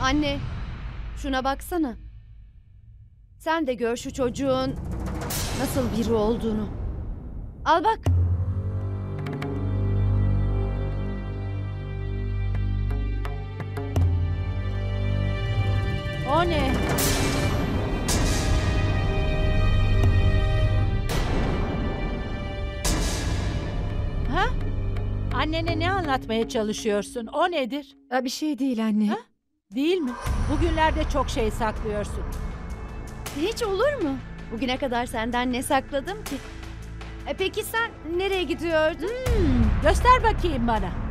Anne, şuna baksana. Sen de gör şu çocuğun nasıl biri olduğunu. Al bak. O ne? Ha? Annene ne anlatmaya çalışıyorsun? O nedir? Bir şey değil anne. Ha? Değil mi? Bugünlerde çok şey saklıyorsun. Hiç olur mu? Bugüne kadar senden ne sakladım ki? Peki sen nereye gidiyordun? Göster bakayım bana.